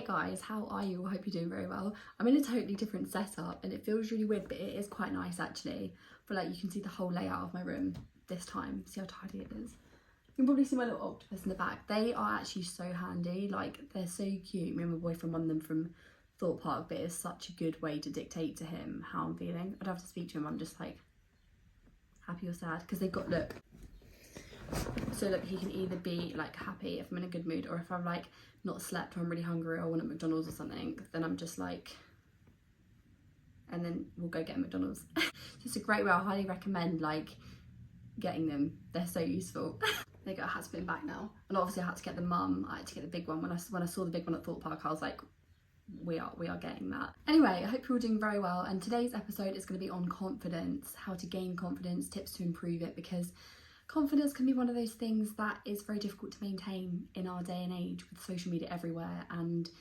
guys, how are you? I hope you're doing very well. I'm in a totally different setup and it feels really weird, but it is quite nice actually. But like, you can see the whole layout of my room this time. See how tidy it is. You can probably see my little octopus in the back. They are actually so handy, like they're so cute. Me and my boyfriend won them from Thought Park, but it's such a good way to dictate to him how I'm feeling. I'd have to speak to him, I'm just like happy or sad, because they've got, look. So look, he can either be like happy if I'm in a good mood, or if I've like not slept or I'm really hungry or I want at McDonald's or something, then I'm just like, and then we'll go get McDonald's. Just a great way. I highly recommend like getting them. They're so useful. There you go, I had to put him back now. And obviously I had to get the mum, I had to get the big one. When I saw the big one at Thought Park, I was like, we are getting that. Anyway, I hope you're all doing very well, and today's episode is going to be on confidence, how to gain confidence, tips to improve it, because confidence can be one of those things that is very difficult to maintain in our day and age with social media everywhere and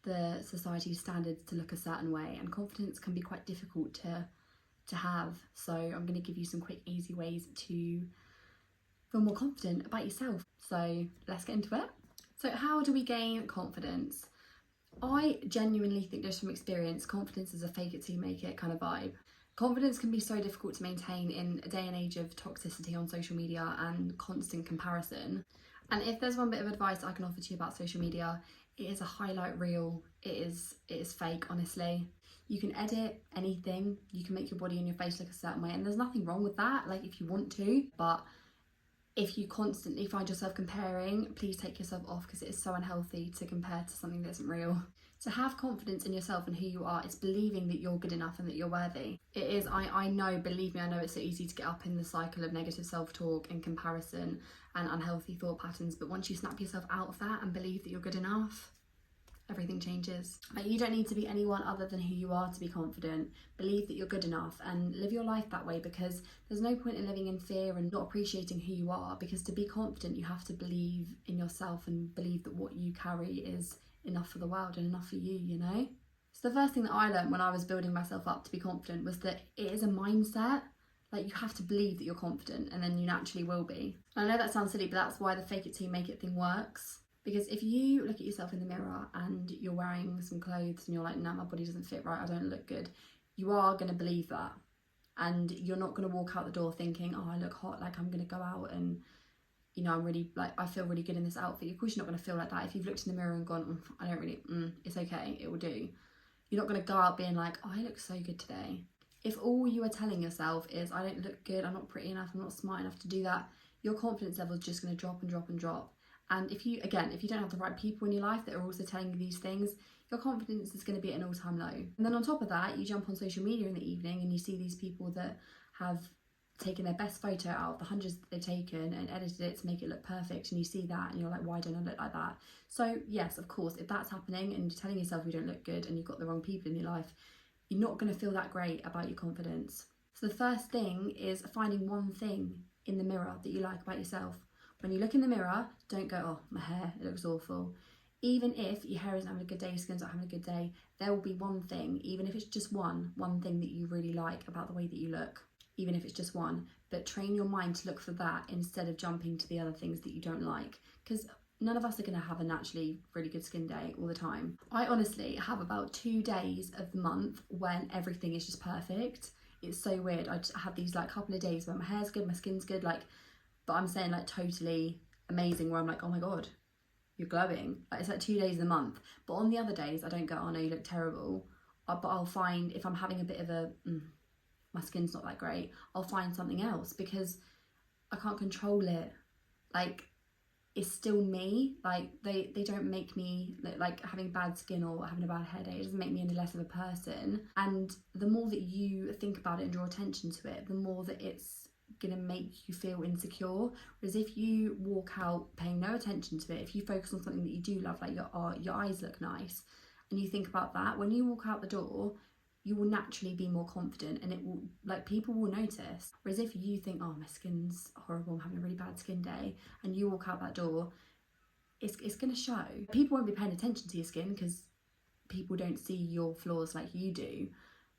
the society's standards to look a certain way, and confidence can be quite difficult to have. So I'm going to give you some quick easy ways to feel more confident about yourself. So let's get into it. So how do we gain confidence? I genuinely think, just from experience, confidence is a fake it till you make it kind of vibe. Confidence can be so difficult to maintain in a day and age of toxicity on social media and constant comparison. And if there's one bit of advice I can offer to you about social media, it is a highlight reel. It is fake, honestly. You can edit anything, you can make your body and your face look a certain way, and there's nothing wrong with that, like if you want to, but if you constantly find yourself comparing, please take yourself off, because it is so unhealthy to compare to something that isn't real. To have confidence in yourself and who you are, it's believing that you're good enough and that you're worthy. It is, I know, believe me, I know it's so easy to get up in the cycle of negative self-talk and comparison and unhealthy thought patterns, but once you snap yourself out of that and believe that you're good enough, everything changes. Like, you don't need to be anyone other than who you are to be confident. Believe that you're good enough and live your life that way, because there's no point in living in fear and not appreciating who you are, because to be confident you have to believe in yourself and believe that what you carry is enough for the world and enough for you, you know? So the first thing that I learned when I was building myself up to be confident was that it is a mindset. Like, you have to believe that you're confident and then you naturally will be. And I know that sounds silly, but that's why the fake it till you make it thing works. Because if you look at yourself in the mirror and you're wearing some clothes and you're like, no, my body doesn't fit right, I don't look good, you are going to believe that. And you're not going to walk out the door thinking, oh, I look hot, like I'm going to go out and, you know, I'm really, like, I feel really good in this outfit. Of course you're not going to feel like that. If you've looked in the mirror and gone, I don't really, it's okay, it will do. You're not going to go out being like, oh, I look so good today. If all you are telling yourself is, I don't look good, I'm not pretty enough, I'm not smart enough to do that, your confidence level is just going to drop and drop and drop. And if you don't have the right people in your life that are also telling you these things, your confidence is going to be at an all-time low. And then on top of that, you jump on social media in the evening and you see these people that have taken their best photo out of the hundreds that they've taken and edited it to make it look perfect, and you see that and you're like, why don't I look like that? So yes, of course, if that's happening and you're telling yourself you don't look good and you've got the wrong people in your life, you're not going to feel that great about your confidence. So the first thing is finding one thing in the mirror that you like about yourself. When you look in the mirror, don't go, oh, my hair, it looks awful. Even if your hair isn't having a good day, your skin's not having a good day, there will be one thing, even if it's just one thing that you really like about the way that you look, even if it's just one. But train your mind to look for that instead of jumping to the other things that you don't like, because none of us are going to have a naturally really good skin day all the time. I honestly have about 2 days of the month when everything is just perfect. It's so weird. I just have these like couple of days where my hair's good, my skin's good, like, but I'm saying like totally amazing, where I'm like, oh my God, you're glowing. Like, it's like 2 days a month. But on the other days, I don't go, oh no, you look terrible. But I'll find, if I'm having a bit of a, my skin's not that great, I'll find something else, because I can't control it. Like, it's still me. Like, they don't make me, like, having bad skin or having a bad hair day, it doesn't make me any less of a person. And the more that you think about it and draw attention to it, the more that it's gonna make you feel insecure. Whereas if you walk out paying no attention to it, if you focus on something that you do love, like your eyes look nice, and you think about that, when you walk out the door, you will naturally be more confident, and it will, like, people will notice. Whereas if you think, oh, my skin's horrible, I'm having a really bad skin day, and you walk out that door, it's gonna show. People won't be paying attention to your skin because people don't see your flaws like you do.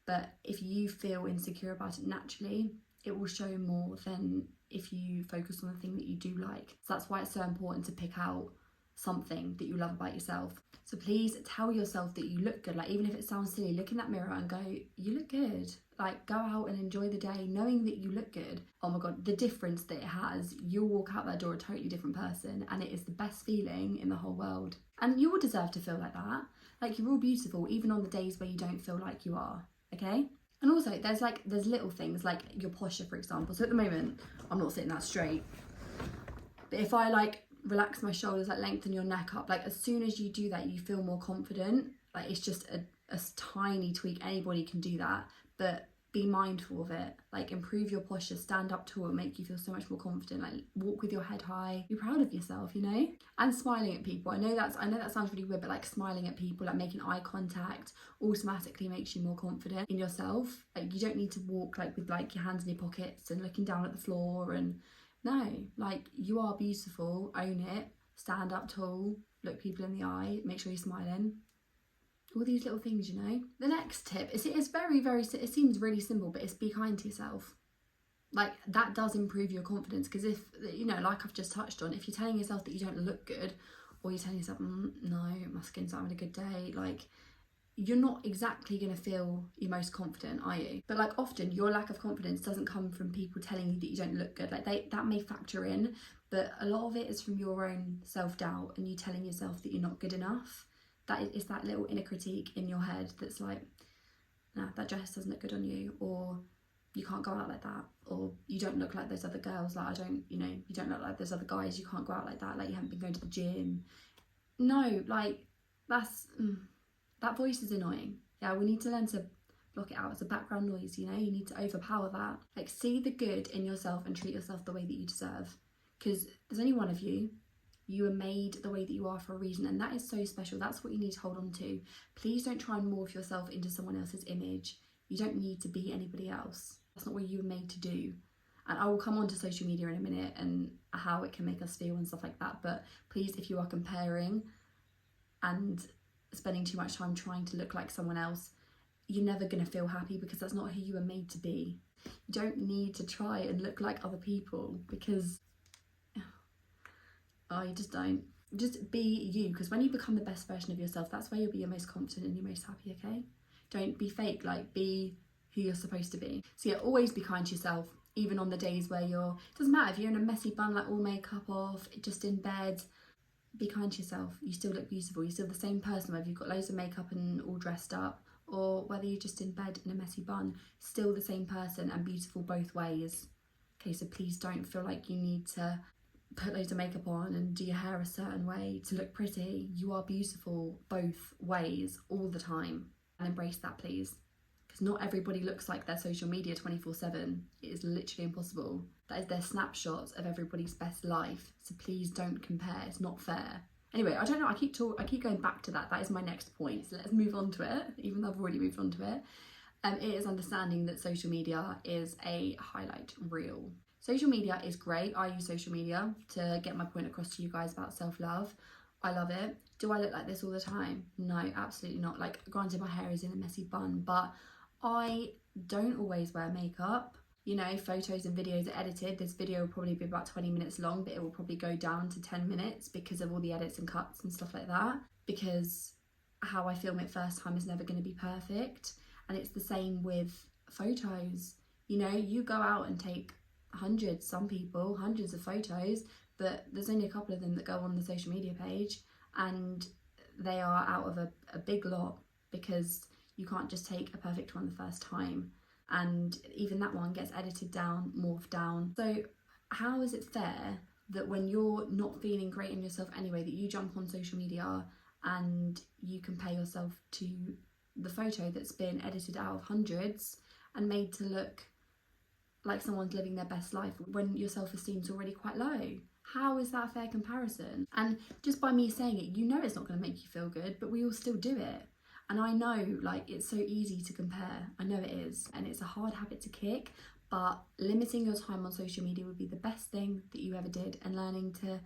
But if you feel insecure about it naturally, it will show more than if you focus on the thing that you do like. So that's why it's so important to pick out something that you love about yourself. So please tell yourself that you look good. Like, even if it sounds silly, look in that mirror and go, you look good. Like, go out and enjoy the day knowing that you look good. Oh my God, the difference that it has, you'll walk out that door a totally different person, and it is the best feeling in the whole world. And you all deserve to feel like that. Like, you're all beautiful, even on the days where you don't feel like you are, okay? And also, there's little things, like your posture, for example. So at the moment, I'm not sitting that straight. But if I like relax my shoulders, like lengthen your neck up, like as soon as you do that, you feel more confident. Like, it's just a tiny tweak. Anybody can do that, but be mindful of it. Like, improve your posture, stand up tall, make you feel so much more confident. Like, walk with your head high, be proud of yourself, you know? And smiling at people. I know that sounds really weird, but like smiling at people, like making eye contact automatically makes you more confident in yourself. Like, you don't need to walk like with like your hands in your pockets and looking down at the floor. And no, like, you are beautiful, own it, stand up tall, look people in the eye, make sure you're smiling. All these little things, you know. The next tip is, it's very, very, it seems really simple, but it's be kind to yourself. Like, that does improve your confidence, because if, you know, like I've just touched on, if you're telling yourself that you don't look good, or you're telling yourself, no, my skin's not having a good day, like, you're not exactly going to feel your most confident, are you? But like, often your lack of confidence doesn't come from people telling you that you don't look good. Like, that may factor in, but a lot of it is from your own self-doubt and you telling yourself that you're not good enough. It's that little inner critique in your head that's like, nah, that dress doesn't look good on you, or you can't go out like that, or you don't look like those other girls, like, you don't look like those other guys, you can't go out like that, like, you haven't been going to the gym. No, like, that voice is annoying. Yeah, we need to learn to block it out. It's a background noise, you know? You need to overpower that. Like, see the good in yourself and treat yourself the way that you deserve. Because there's only one of you. You are made the way that you are for a reason, and that is so special. That's what you need to hold on to. Please don't try and morph yourself into someone else's image. You don't need to be anybody else. That's not what you were made to do. And I will come on to social media in a minute and how it can make us feel and stuff like that. But please, if you are comparing and spending too much time trying to look like someone else, you're never going to feel happy, because that's not who you were made to be. You don't need to try and look like other people, because you just don't. Just be you, because when you become the best version of yourself, that's where you'll be your most confident and your most happy, okay? Don't be fake, like, be who you're supposed to be. So yeah, always be kind to yourself, even on the days where it doesn't matter if you're in a messy bun, like all makeup off, just in bed, be kind to yourself. You still look beautiful. You're still the same person, whether you've got loads of makeup and all dressed up, or whether you're just in bed in a messy bun, still the same person and beautiful both ways. Okay, so please don't feel like you need to put loads of makeup on and do your hair a certain way to look pretty. You are beautiful both ways all the time, and embrace that, please, because not everybody looks like their social media 24/7. It is literally impossible. That is their snapshots of everybody's best life, so please don't compare. It's not fair. Anyway, I don't know, I keep going back to that. That is my next point, so let's move on to it, even though I've already moved on to it. It is understanding that social media is a highlight reel. Social media is great. I use social media to get my point across to you guys about self-love. I love it. Do I look like this all the time? No, absolutely not. Like, granted, my hair is in a messy bun, but I don't always wear makeup. You know, photos and videos are edited. This video will probably be about 20 minutes long, but it will probably go down to 10 minutes because of all the edits and cuts and stuff like that, because how I film it first time is never going to be perfect. And it's the same with photos. You know, you go out and take hundreds of photos, but there's only a couple of them that go on the social media page, and they are out of a big lot, because you can't just take a perfect one the first time, and even that one gets edited down, morphed down. So how is it fair that when you're not feeling great in yourself anyway, that you jump on social media and you compare yourself to the photo that's been edited out of hundreds and made to look like someone's living their best life, when your self-esteem's already quite low? How is that a fair comparison? And just by me saying it, you know it's not going to make you feel good, but we all still do it. And I know, like, it's so easy to compare. I know it is, and it's a hard habit to kick, but limiting your time on social media would be the best thing that you ever did, and learning to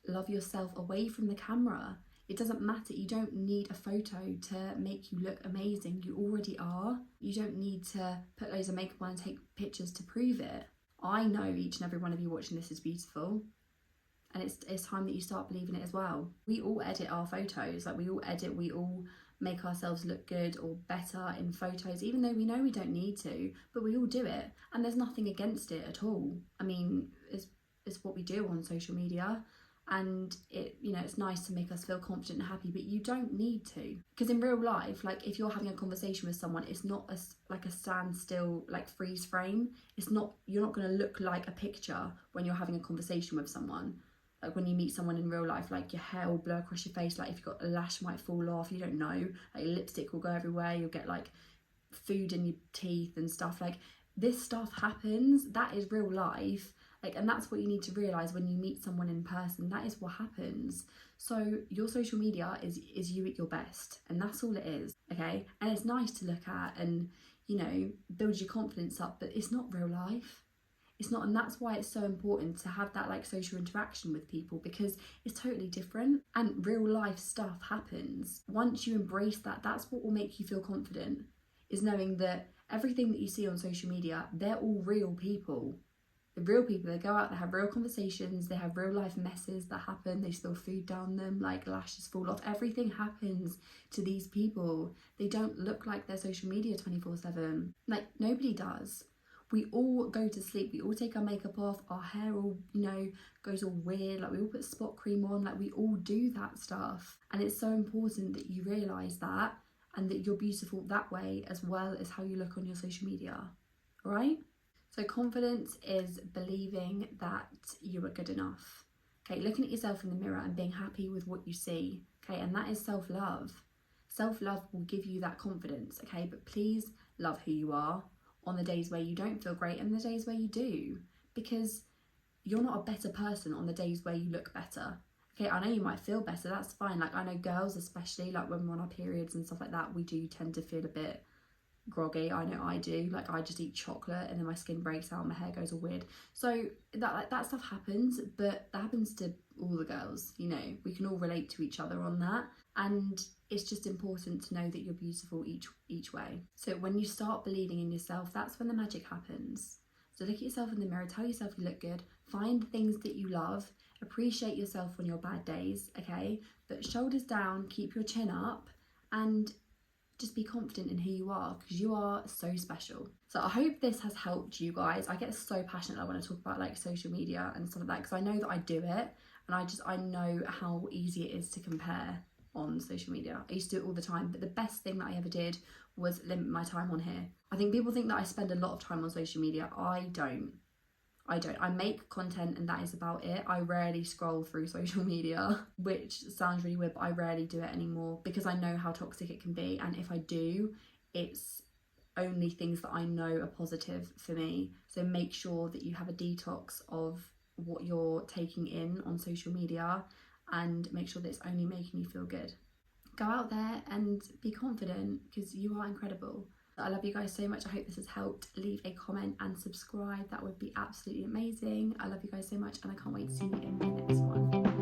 love yourself away from the camera. It doesn't matter. You don't need a photo to make you look amazing. You already are. You don't need to put loads of makeup on and take pictures to prove it. I know each and every one of you watching this is beautiful. And it's time that you start believing it as well. We all edit our photos, like we all make ourselves look good or better in photos, even though we know we don't need to, but we all do it, and there's nothing against it at all. I mean, it's what we do on social media, and it's nice to make us feel confident and happy, but you don't need to, because in real life, like if you're having a conversation with someone, it's not like a standstill, like freeze frame. You're not going to look like a picture when you're having a conversation with someone. Like when you meet someone in real life, like your hair will blur across your face, like if you've got a lash might fall off, you don't know, like your lipstick will go everywhere, you'll get like food in your teeth and stuff. Like this stuff happens, that is real life. Like, and that's what you need to realise when you meet someone in person, that is what happens. So your social media is you at your best, and that's all it is, okay? And it's nice to look at and, build your confidence up, but it's not real life. It's not, and that's why it's so important to have that like social interaction with people, because it's totally different and real life stuff happens. Once you embrace that, that's what will make you feel confident, is knowing that everything that you see on social media, they're all real people. The real people, they go out, they have real conversations, they have real life messes that happen, they spill food down them, like lashes fall off, everything happens to these people. They don't look like their social media 24/7. Like nobody does. We all go to sleep, we all take our makeup off, our hair all, goes all weird, like we all put spot cream on, like we all do that stuff. And it's so important that you realise that, and that you're beautiful that way as well as how you look on your social media, alright? So confidence is believing that you are good enough, okay? Looking at yourself in the mirror and being happy with what you see, okay? And that is self-love. Self-love will give you that confidence, okay? But please love who you are on the days where you don't feel great and the days where you do, because you're not a better person on the days where you look better. Okay, I know you might feel better, that's fine. Like I know girls especially, like when we're on our periods and stuff like that, we do tend to feel a bit groggy. I know I do. Like I just eat chocolate and then my skin breaks out and my hair goes all weird. So that stuff happens, but that happens to all the girls, we can all relate to each other on that. And it's just important to know that you're beautiful each way. So when you start believing in yourself, that's when the magic happens. So look at yourself in the mirror, tell yourself you look good, find things that you love, appreciate yourself on your bad days, okay? But shoulders down, keep your chin up, and just be confident in who you are, because you are so special. So I hope this has helped you guys. I get so passionate when I talk about like social media and stuff like that, because I know that I do it, and I know how easy it is to compare on social media. I used to do it all the time, but the best thing that I ever did was limit my time on here. I think people think that I spend a lot of time on social media. I don't. I make content and that is about it. I rarely scroll through social media, which sounds really weird, but I rarely do it anymore because I know how toxic it can be. And if I do, it's only things that I know are positive for me. So make sure that you have a detox of what you're taking in on social media, and make sure that it's only making you feel good. Go out there and be confident, because you are incredible. I love you guys so much. I hope this has helped. Leave a comment and subscribe. That would be absolutely amazing. I love you guys so much, and I can't wait to see you in the next one.